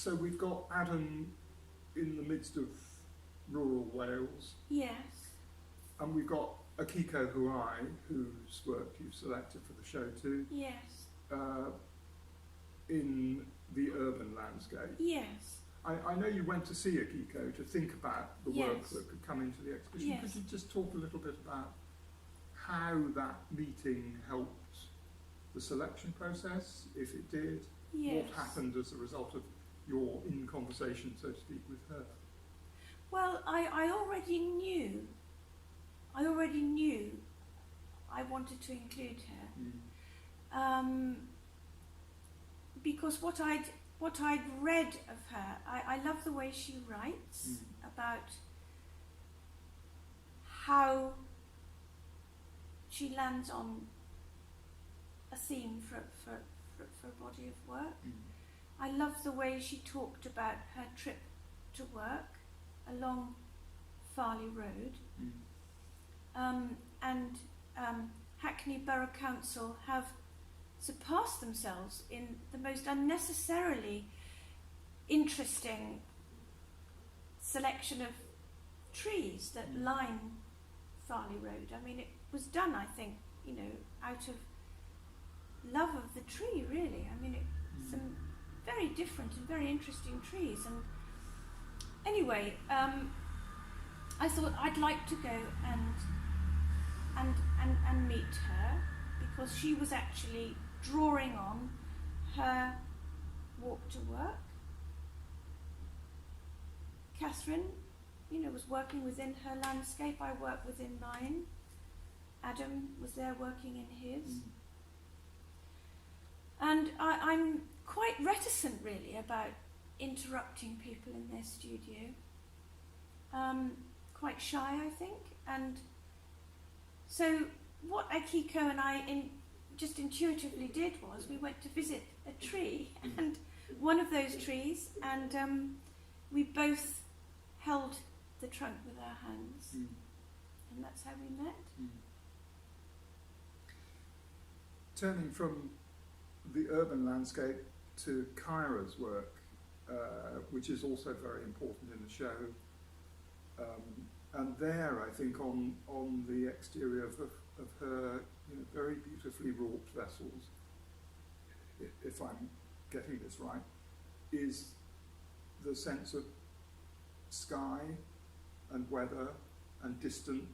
So we've got Adam in the midst of rural Wales. Yes. And we've got Akiko Huai, whose work you've selected for the show too. Yes. In the urban landscape. Yes. I know you went to see Akiko to think about the work Yes. that could come into the exhibition. Yes. Could you just talk a little bit about how that meeting helped the selection process, if it did? Yes. What happened as a result of your in conversation, so to speak, with her? Well, I already knew I wanted to include her. Because what I'd read of her, I love the way she writes about how she lands on a theme for a body of work. I love the way she talked about her trip to work along Farley Road. And Hackney Borough Council have surpassed themselves in the most unnecessarily interesting selection of trees that line Farley Road. I mean, it was done, I think, out of love of the tree, really. I mean, some very different and very interesting trees. And anyway, I thought I'd like to go and meet her, because she was actually drawing on her walk to work. Catherine, was working within her landscape. I work within mine. Adam was there working in his. And I'm quite reticent, really, about interrupting people in their studio. Quite shy, I think. And so what Akiko and I just intuitively did was we went to visit a tree, and one of those trees, and we both held the trunk with our hands, and that's how we met. Turning from the urban landscape to Kyra's work, which is also very important in the show, and there, I think, on the exterior of her very beautifully wrought vessels, if I'm getting this right, is the sense of sky and weather and distant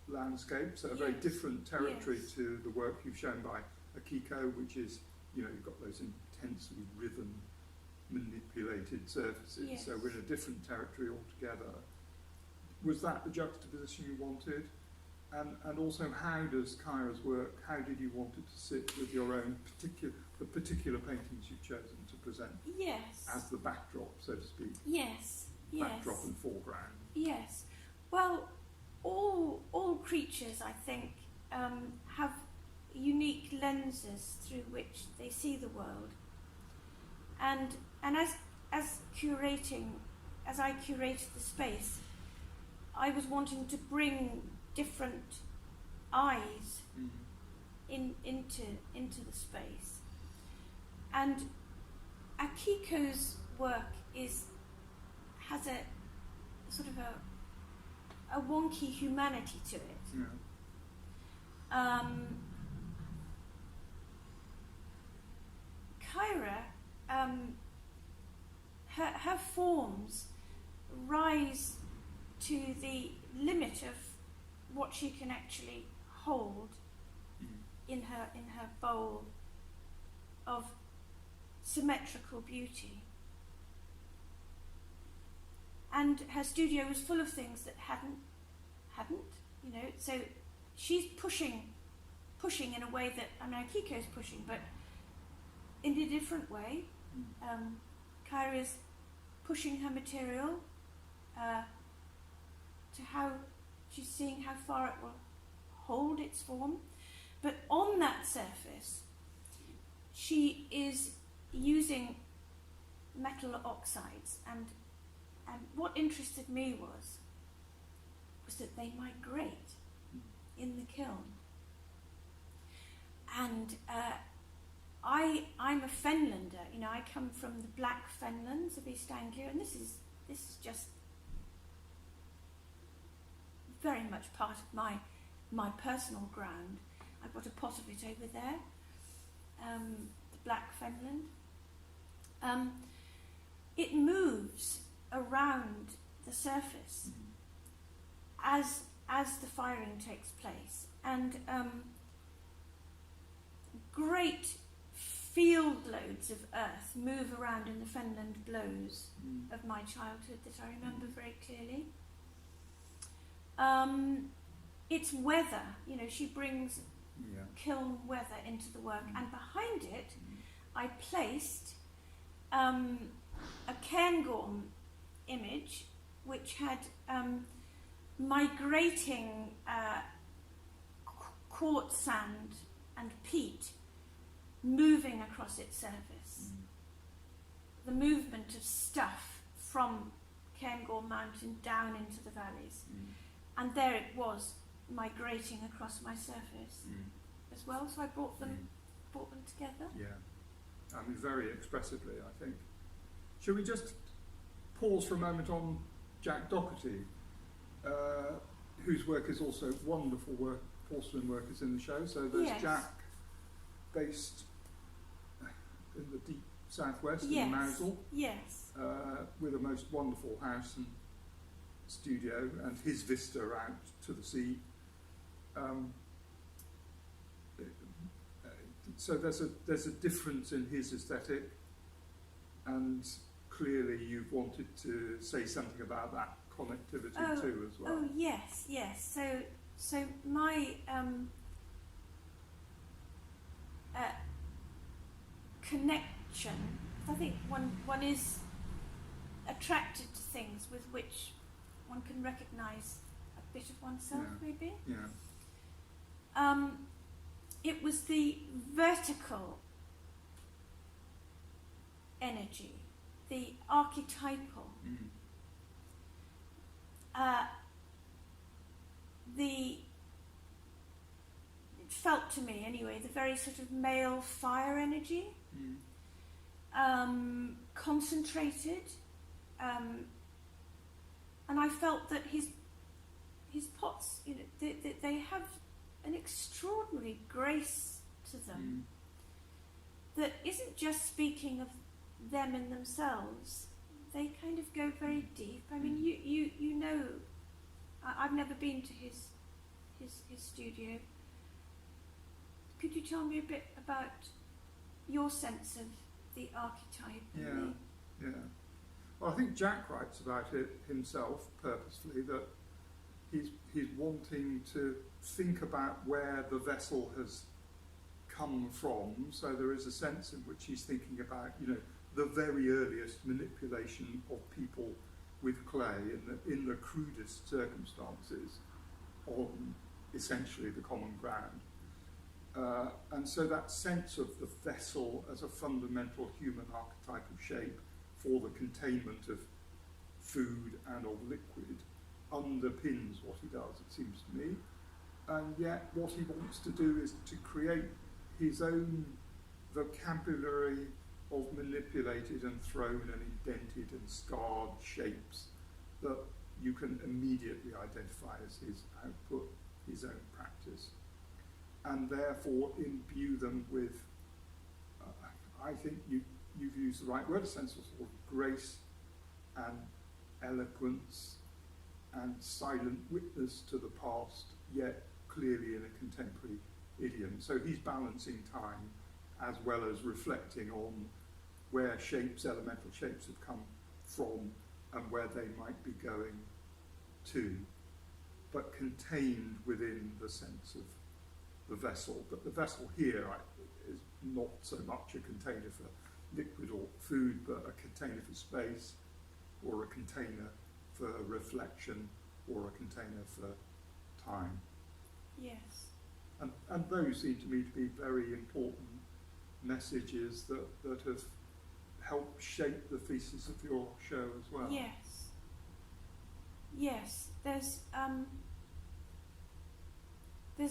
landscapes, a very different territory to the work you've shown by Akiko, which is, you've got those intensely rhythm manipulated surfaces, so we're in a different territory altogether. Was that the juxtaposition you wanted? And also, how does Kyra's work, how did you want it to sit with your own the particular paintings you've chosen to present as the backdrop, so to speak? Backdrop and foreground. Yes. Well, all creatures, I think, have unique lenses through which they see the world. And as I curated the space, I was wanting to bring different eyes into the space. And Akiko's work has a sort of a wonky humanity to it. Kyra, her forms rise to the limit of what she can actually hold in her bowl of symmetrical beauty. And her studio was full of things that hadn't, so she's pushing in a way that, Akiko's pushing, but in a different way. Kyra is pushing her material to how she's seeing how far it will hold its form. But on that surface, she is using metal oxides, and what interested me was that they migrate in the kiln. And I'm a Fenlander. You know, I come from the Black Fenlands of East Anglia, and this is just very much part of my personal ground. I've got a pot of it over there, the Black Fenland. It moves around the surface as the firing takes place, and great field loads of earth move around in the Fenland blows of my childhood that I remember very clearly. It's weather, you know, she brings kiln weather into the work, and behind it I placed a cairngorm image which had migrating quartz sand and peat moving across its surface. The movement of stuff from Cairngorm Mountain down into the valleys. And there it was, migrating across my surface as well. So I brought them together. Yeah, I mean, very expressively, I think. Shall we just pause for a moment on Jack Docherty, whose work is also wonderful work, porcelain work is in the show. So there's Jack, based in the deep southwest in Mousehole, with a most wonderful house and studio, and his vista out to the sea. So there's a difference in his aesthetic, and clearly you've wanted to say something about that connectivity too as well. Oh yes. So my connection, I think one is attracted to things with which one can recognise a bit of oneself, maybe. Yeah. It was the vertical energy, the archetypal, it felt to me anyway, the very sort of male fire energy, concentrated, and I felt that his pots, you know, they have an extraordinary grace to them that isn't just speaking of them in themselves. They kind of go very deep. I mean, you know, I've never been to his studio. Could you tell me a bit about your sense of the archetype? Yeah. Well, I think Jack writes about it himself purposefully, that he's wanting to think about where the vessel has come from. So there is a sense in which he's thinking about, you know, the very earliest manipulation of people with clay in the crudest circumstances on essentially the common ground. And so that sense of the vessel as a fundamental human archetypal shape for the containment of food and of liquid underpins what he does, it seems to me. And yet what he wants to do is to create his own vocabulary of manipulated and thrown and indented and scarred shapes that you can immediately identify as his output, his own practice, and therefore imbue them with, I think you've used the right word, a sense of sort of grace and eloquence and silent witness to the past, yet clearly in a contemporary idiom. So he's balancing time as well as reflecting on where elemental shapes have come from and where they might be going to, but contained within the sense of the vessel. But the vessel here is not so much a container for liquid or food, but a container for space, or a container for reflection, or a container for time. Yes. And those seem to me to be very important messages that have helped shape the thesis of your show as well. Yes. There's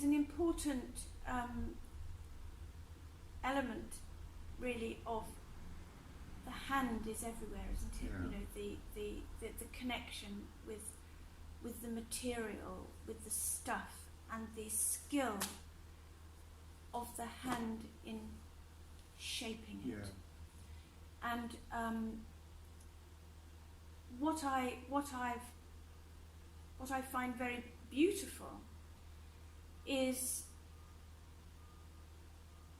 an important element really of the hand is everywhere, isn't it? Yeah. You know, the connection with the material, with the stuff, and the skill of the hand in shaping it. Yeah. And what I find very beautiful is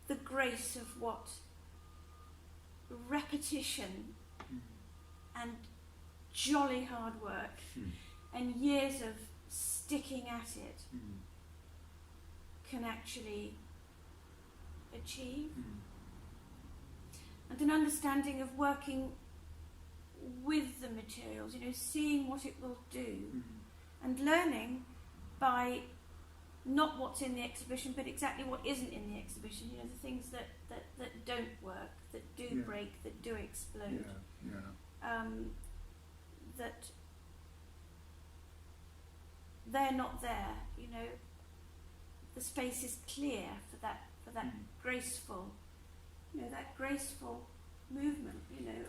the grace of what repetition and jolly hard work and years of sticking at it can actually achieve, and an understanding of working with the materials, you know, seeing what it will do, and learning by not what's in the exhibition, but exactly what isn't in the exhibition. You know, the things that don't work, that do Yeah. break, that do explode, Yeah. that they're not there. You know, the space is clear for that graceful, you know, that graceful movement, you know,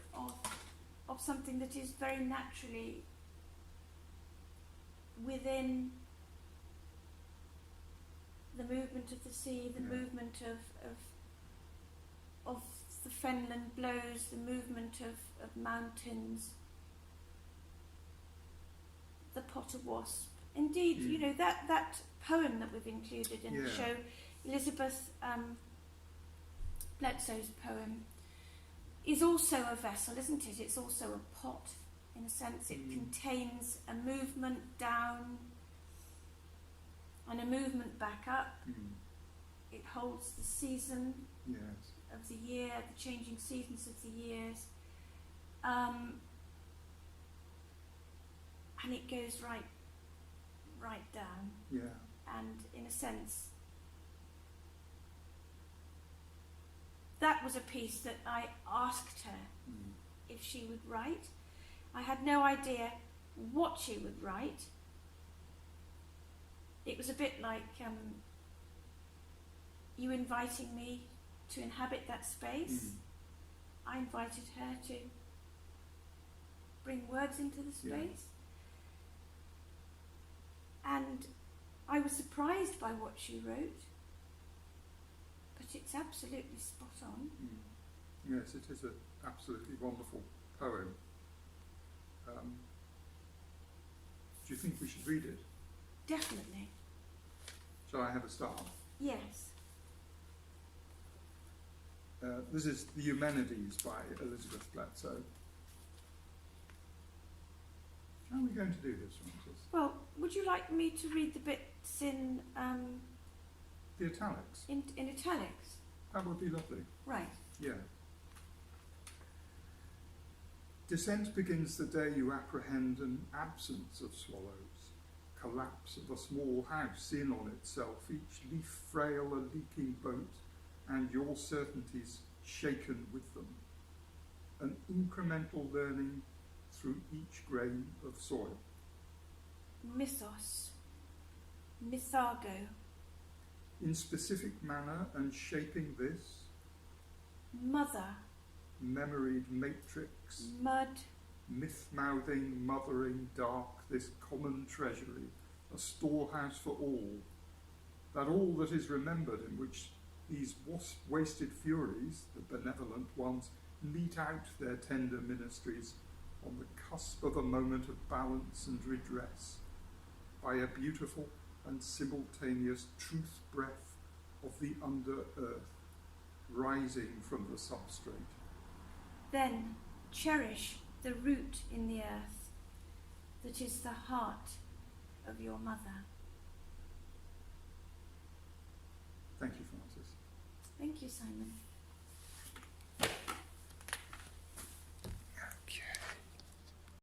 of something that is very naturally within the movement of the sea, the Yeah. movement of the fenland blows, the movement of mountains, the potter wasp. Indeed, you know, that poem that we've included in the Yeah. show, Elizabeth Bledsoe's poem, is also a vessel, isn't it? It's also a pot, in a sense. It contains a movement down and a movement back up. It holds the season Yes. of the year, the changing seasons of the years, and it goes right down. Yeah. And in a sense, that was a piece that I asked her if she would write. I had no idea what she would write. It was a bit like you inviting me to inhabit that space. I invited her to bring words into the space. And I was surprised by what she wrote, but it's absolutely spot on. Yes, it is an absolutely wonderful poem. Do you think we should read it? Definitely. Shall I have a start? Yes. This is The Eumenides by Elizabeth Bledsoe. How are we going to do this, Francis? Well, would you like me to read the bits in The italics. in italics? That would be lovely. Right. Yeah. Descent begins the day you apprehend an absence of swallows, collapse of a small house in on itself, each leaf frail a leaking boat, and your certainties shaken with them. An incremental learning through each grain of soil. Mythos. Mythago. In specific manner and shaping this, Mother. memoried matrix, Mud. myth-mouthing, mothering, dark, this common treasury, a storehouse for all, that all that is remembered in which these wasted furies, the benevolent ones, mete out their tender ministries on the cusp of a moment of balance and redress, by a beautiful and simultaneous truth breath of the under-earth, rising from the substrate. Then cherish the root in the earth that is the heart of your mother. Thank you, Francis. Thank you, Simon.